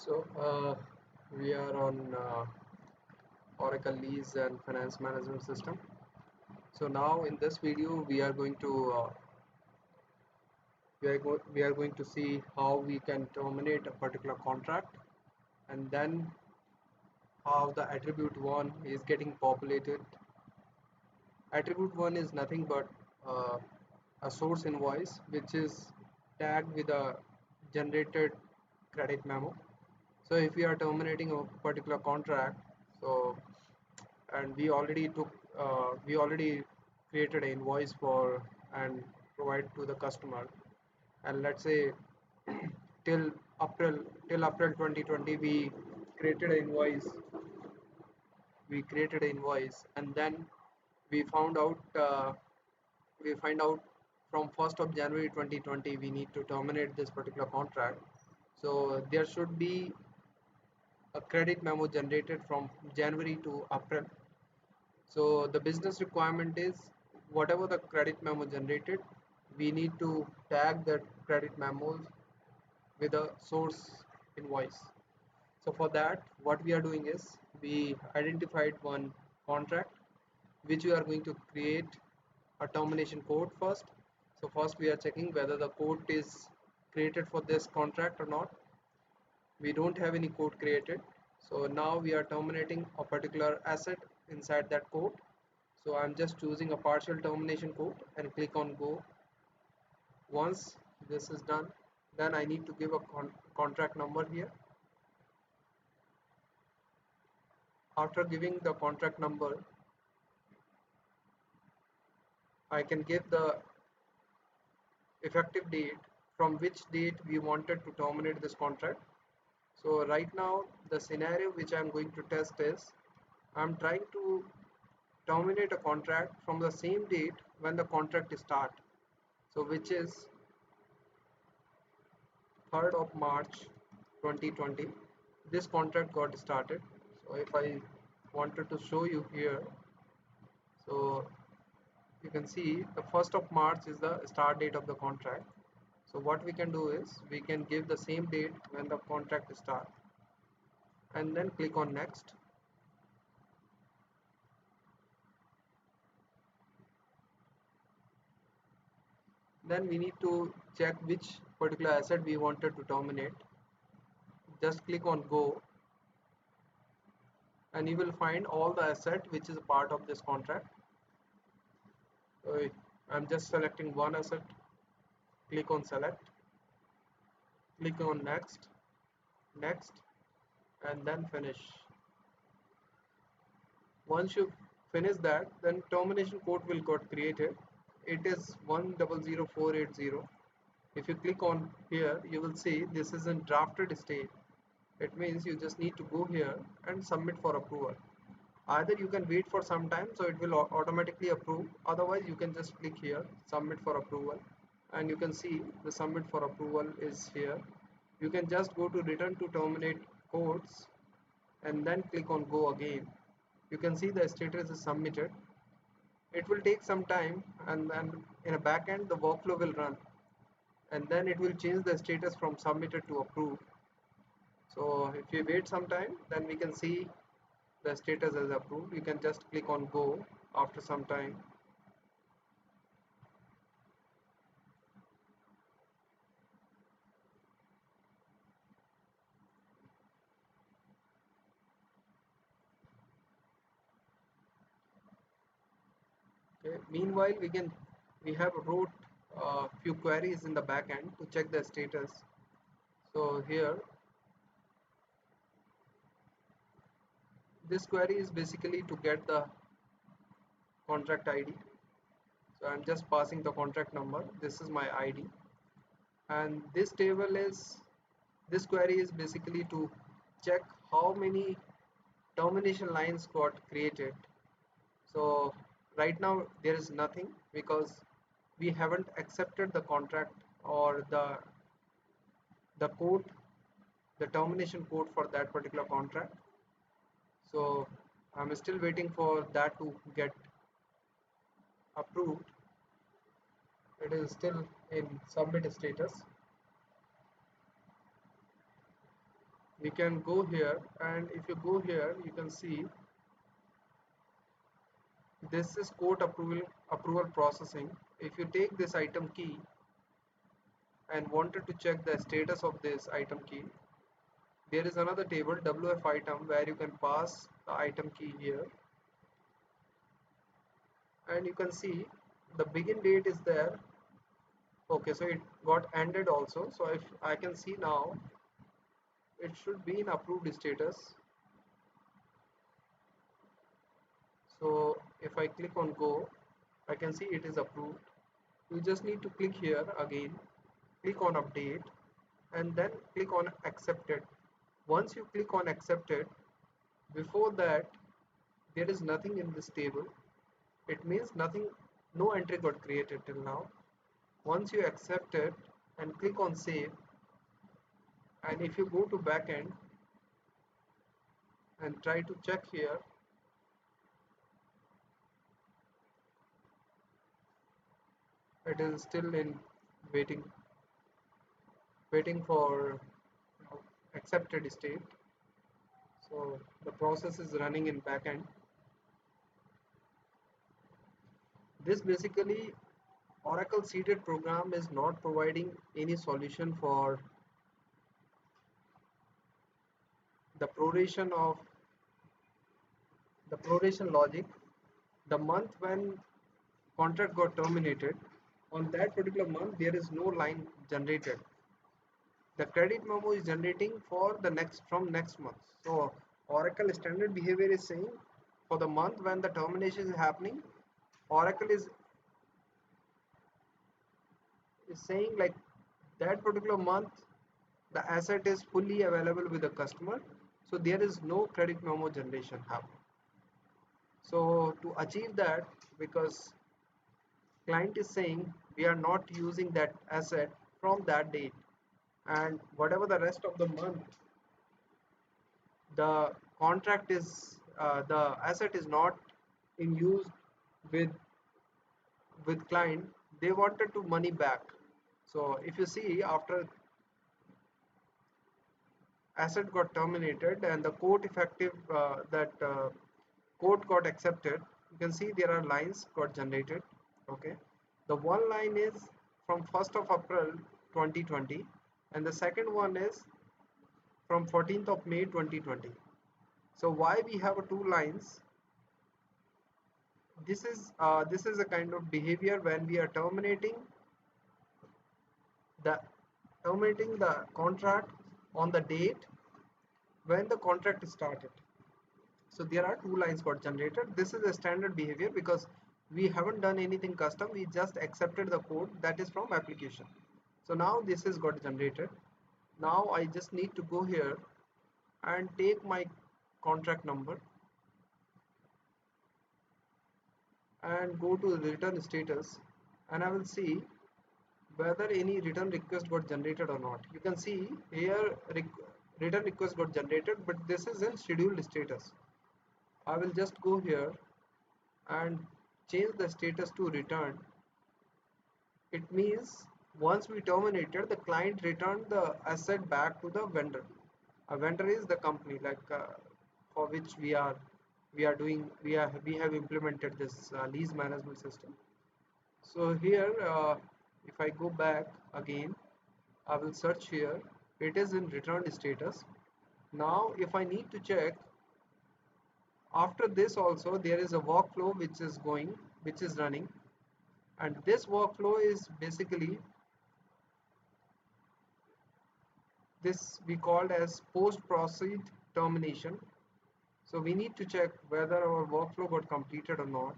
We are on Oracle Lease and Finance Management System. So now in this video we are going to we are going to see how we can terminate a particular contract, and then how the attribute 1 is getting populated. Attribute 1 is nothing but uh, a source invoice which is tagged with a generated credit memo. So if we are terminating a particular contract, so and we already created an invoice for and provide to the customer, and let's say till april till April 2020 created an invoice we created an invoice, and then we found out we find out from 1st of January 2020 we need to terminate this particular contract. So there should be a credit memo generated from January to April. So the business requirement is whatever the credit memo generated, we need to tag that credit memos with a source invoice. So for that, what we are doing is we identified one contract which we are going to create a termination code first. So first we are checking whether the code is created for this contract or not. We don't have any code created. So now we are terminating a particular asset inside that code. So I'm just choosing a partial termination code and click on go. Once this is done, then I need to give a contract number here. After giving the contract number, I can give the effective date from which date we wanted to terminate this contract. So right now the scenario which I'm going to test is I'm trying to terminate a contract from the same date when the contract start. So which is 3rd of March 2020. This contract got started. So if I wanted to show you here, so you can see the 1st of March is the start date of the contract. So what we can do is we can give the same date when the contract start, and then click on next. Then we need to check which particular asset we wanted to terminate. Just click on go, and you will find all the asset which is a part of this contract. So I'm just selecting one asset. Click on select, click on next, next, and then finish. Once you finish that, then termination code will get created. It is 100480. If you click on here, you will see this is in drafted state. It means you just need to go here and submit for approval. Either you can wait for some time, so it will automatically approve. Otherwise you can just click here, submit for approval, and you can see the submit for approval is here. You can just go to return to terminate codes and then click on go again. You can see the status is submitted. It will take some time, and then in a backend the workflow will run, and then it will change the status from submitted to approved. So if you wait some time, then we can see the status as approved. You can just click on go after some time. Okay. Meanwhile, we have wrote a few queries in the backend to check the status. So here, this query is basically to get the contract ID. So I'm just passing the contract number. This is my ID, and this query is basically to check how many termination lines got created. So right now there is nothing because we haven't accepted the contract or the code, the termination code for that particular contract. So I'm still waiting for that to get approved. It is still in submit status. we can go here, and if you go here you can see this is quote approval processing. If you take this item key and wanted to check the status of this item key, there is another table WF item where you can pass the item key here, and you can see the begin date is there. Okay, so it got ended also. So if I can see now, it should be in approved status. So if I click on go, I can see it is approved. You just need to click here again, click on update, and then click on accepted. Once you click on accepted, before that there is nothing in this table. It means nothing, no entry got created till now. Once you accept it and click on save, and if you go to backend and try to check here, it is still in waiting for accepted state. So the process is running in backend. This basically, Oracle seeded program is not providing any solution for the proration logic. The month when contract got terminated, on that particular month there is no line generated. The credit memo is generating for the next month. So Oracle standard behavior is saying for the month when the termination is happening, Oracle is saying like that particular month the asset is fully available with the customer, so there is no credit memo generation happening. So to achieve that, because client is saying we are not using that asset from that date, and whatever the rest of the month the contract is the asset is not in use with client, they wanted to money back. So if you see, after asset got terminated and the quote effective that quote got accepted, you can see there are lines got generated. Okay, the one line is from 1st of April 2020, and the second one is from 14th of May 2020. So why we have two lines? This is a kind of behavior when we are the terminating the contract on the date when the contract started. So there are two lines got generated. This is a standard behavior because we haven't done anything custom, we just accepted the code that is from application. So now this is got generated. Now I just need to go here and take my contract number and go to the return status, and I will see whether any return request got generated or not. You can see here return request got generated, but this is in scheduled status. I will just go here and change the status to return. It means once we terminated, the client returned the asset back to the vendor. A vendor is the company like for which we have implemented this lease management system. So here if I go back again, I will search here, it is in returned status. Now if I need to check, after this also there is a workflow which is running, and this workflow is basically this we called as post proceed termination. So we need to check whether our workflow got completed or not.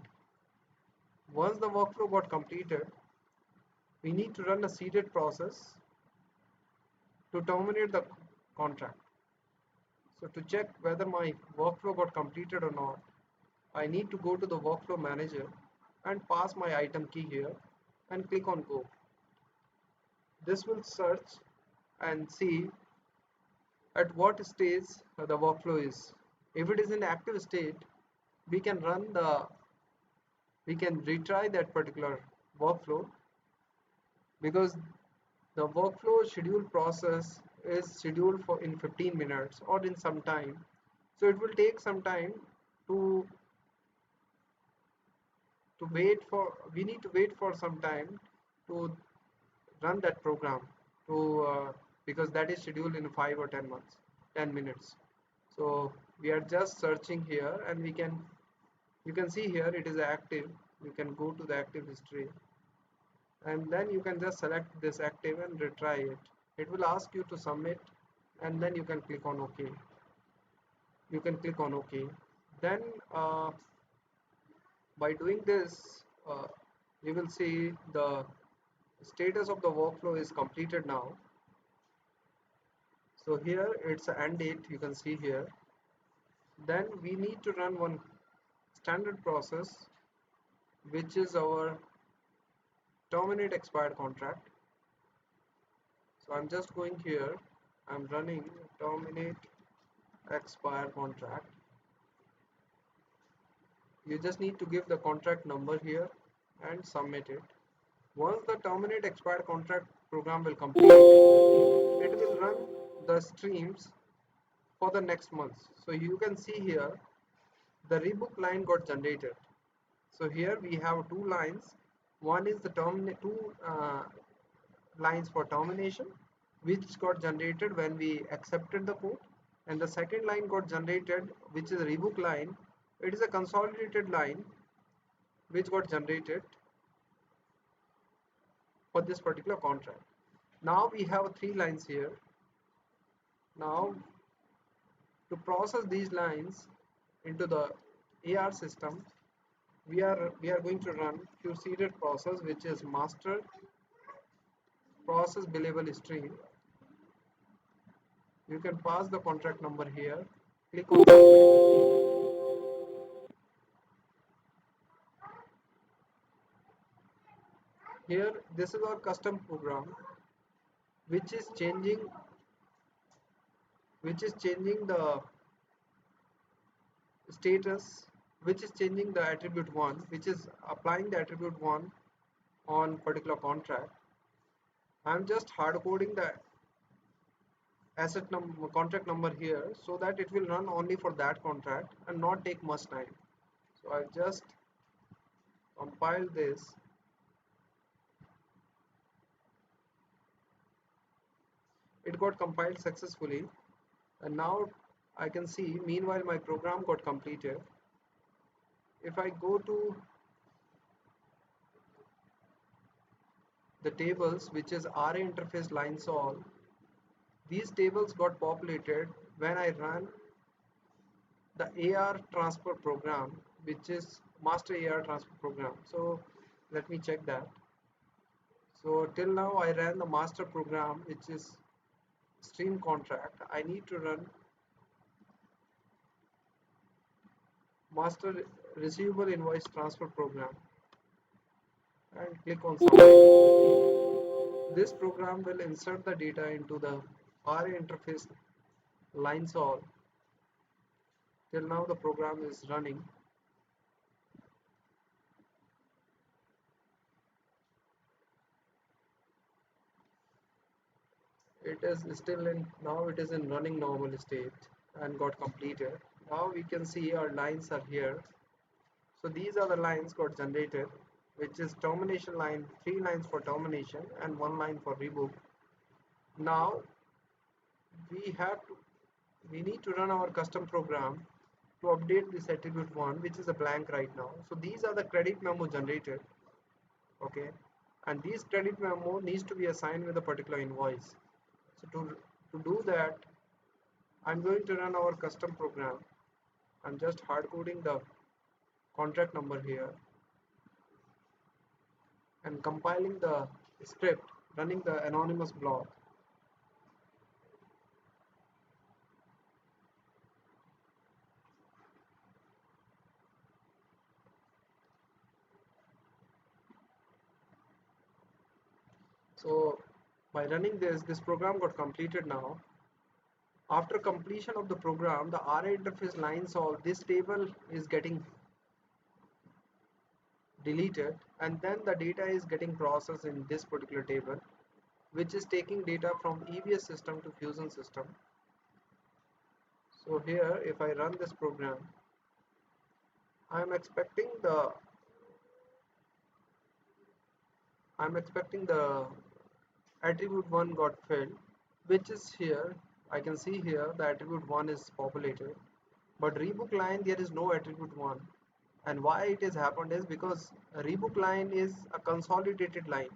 Once the workflow got completed, we need to run a seeded process to terminate the contract. So to check whether my workflow got completed or not, I need to go to the workflow manager and pass my item key here and click on go. This will search and see at what stage the workflow is. If it is in active state, we can retry that particular workflow, because the workflow schedule process is scheduled for in 15 minutes or in some time. So it will take some time to wait for, we need to wait for some time to run that program to because that is scheduled in 5 or 10 minutes. So we are just searching here, and you can see here it is active. You can go to the active history, and then you can just select this active and retry it. It will ask you to submit, and then you can click on OK. You can click on OK. Then by doing this, you will see the status of the workflow is completed now. So here it's an end date, you can see here. Then we need to run one standard process, which is our terminate expired contract. So I'm just going here, I'm running terminate expired contract. You just need to give the contract number here and submit it. Once the terminate expired contract program will complete, it will run the streams for the next month. So you can see here the rebook line got generated. So here we have two lines. One is the two lines for termination, which got generated when we accepted the quote, and the second line got generated, which is a rebook line. It is a consolidated line which got generated for this particular contract. Now we have three lines here. Now to process these lines into the AR system, we are going to run QCDed process, which is master process billable stream. You can pass the contract number here, click on submit. Here this is our custom program, which is changing the status, which is changing the attribute 1, which is applying the attribute 1 on particular contract. I'm just hard coding the asset number, contract number here, so that it will run only for that contract and not take much time. So I'll just compile this. It got compiled successfully, and now I can see meanwhile my program got completed. If I go to the tables, which is RA interface line solve, these tables got populated when I ran the AR transfer program, which is master AR transfer program. So let me check that. So till now I ran the master program, which is stream contract. I need to run master receivable invoice transfer program and click on submit. This program will insert the data into the RA interface line solve. Till now the program is running. It is still in, now it is in running normal state and got completed. Now we can see our lines are here. So these are the lines got generated, which is termination line, 3 lines for termination and 1 line for rebook. Now we need to run our custom program to update this attribute 1, which is a blank right now. So these are the credit memo generated, okay, and these credit memo needs to be assigned with a particular invoice. So to do that, I'm going to run our custom program. I'm just hard coding the contract number here and compiling the script, running the anonymous block. So by running this program got completed now. After completion of the program, the RA interface line solve, this table is getting deleted, and then the data is getting processed in this particular table, which is taking data from EBS system to Fusion system. So here if I run this program, I'm expecting the attribute 1 got filled, which is here. I can see here the attribute 1 is populated, but rebook line there is no attribute 1. And why it has happened is because a rebook line is a consolidated line,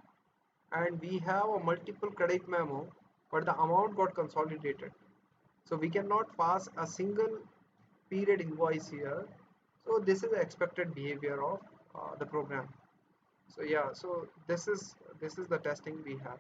and we have a multiple credit memo, but the amount got consolidated, so we cannot pass a single period invoice here. So this is the expected behavior of the program. So yeah, so this is the testing we have.